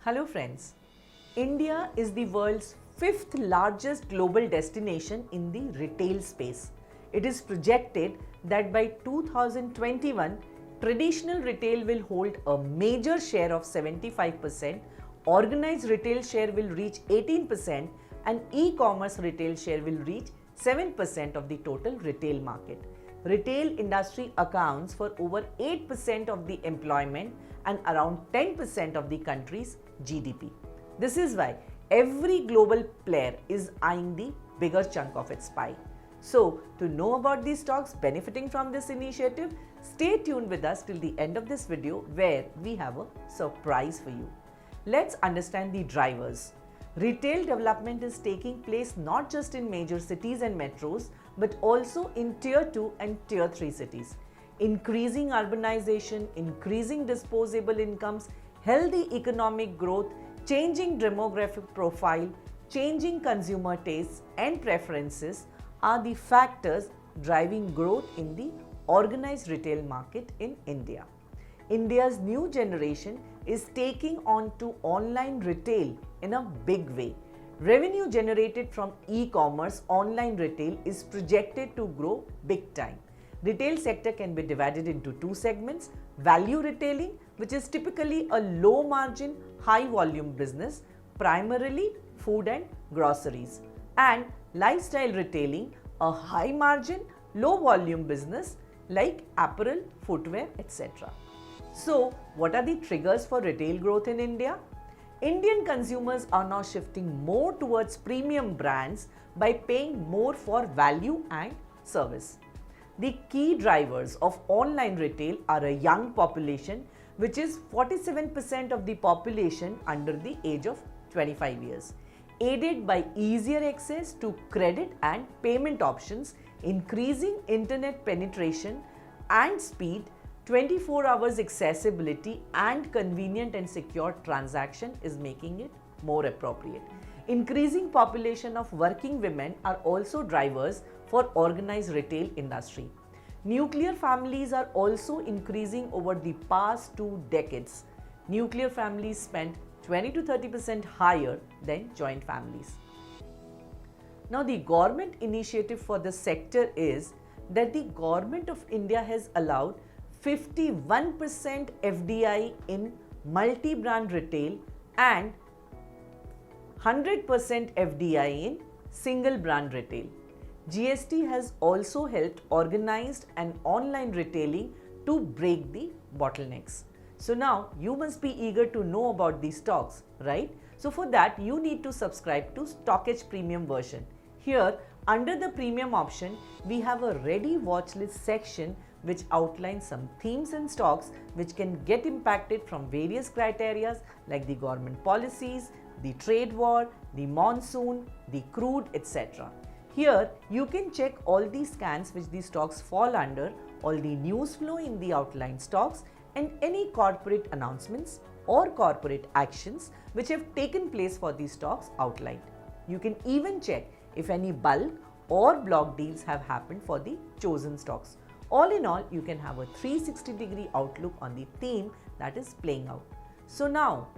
Hello friends, India is the world's fifth largest global destination in the retail space. It is projected that by 2021, traditional retail will hold a major share of 75%, organized retail share will reach 18% and e-commerce retail share will reach 7% of the total retail market. Retail industry accounts for over 8% of the employment and around 10% of the country's GDP. This is why every global player is eyeing the bigger chunk of its pie. So, to know about these stocks benefiting from this initiative, stay tuned with us till the end of this video where we have a surprise for you. Let's understand the drivers. Retail development is taking place not just in major cities and metros, but also in Tier 2 and Tier 3 cities. Increasing urbanization, increasing disposable incomes, healthy economic growth, changing demographic profile, changing consumer tastes and preferences are the factors driving growth in the organized retail market in India. India's new generation is taking on to online retail in a big way. Revenue generated from e-commerce online retail is projected to grow big time. Retail sector can be divided into two segments: value retailing, which is typically a low margin, high volume business, primarily food and groceries, and lifestyle retailing, a high margin, low volume business like apparel, footwear, etc. So, what are the triggers for retail growth in India? Indian consumers are now shifting more towards premium brands by paying more for value and service. The key drivers of online retail are a young population, which is 47% of the population under the age of 25 years, aided by easier access to credit and payment options, increasing internet penetration and speed, 24 hours accessibility and convenient and secure transaction is making it more appropriate. Increasing population of working women are also drivers for organized retail industry. Nuclear families are also increasing over the past 2 decades. Nuclear families spend 20 to 30% higher than joint families. Now, the government initiative for the sector is that the government of India has allowed 51% FDI in multi-brand retail and 100% FDI in single brand retail. GST has also helped organized and online retailing to break the bottlenecks. So now you must be eager to know about these stocks, right? So for that you need to subscribe to StockEdge Premium version. Here under the premium option we have a ready watch list section which outlines some themes and stocks which can get impacted from various criteria like the government policies, the trade war, the monsoon, the crude, etc. Here you can check all the scans which these stocks fall under, all the news flow in the outlined stocks and any corporate announcements or corporate actions which have taken place for these stocks outlined. You can even check if any bulk or block deals have happened for the chosen stocks. All in all, you can have a 360-degree outlook on the theme that is playing out. So now,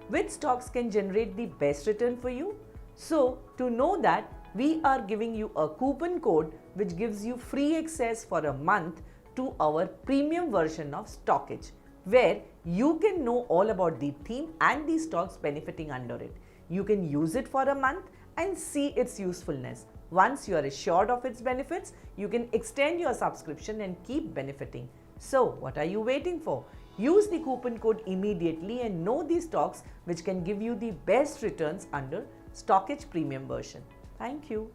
which stocks can generate the best return for you? So to know that, we are giving you a coupon code which gives you free access for a month to our premium version of StockEdge, where you can know all about the theme and the stocks benefiting under it. You can use it for a month and see its usefulness. Once you are assured of its benefits, you can extend your subscription and keep benefiting. So, what are you waiting for? Use the coupon code immediately and know these stocks which can give you the best returns under StockEdge Premium version. Thank you.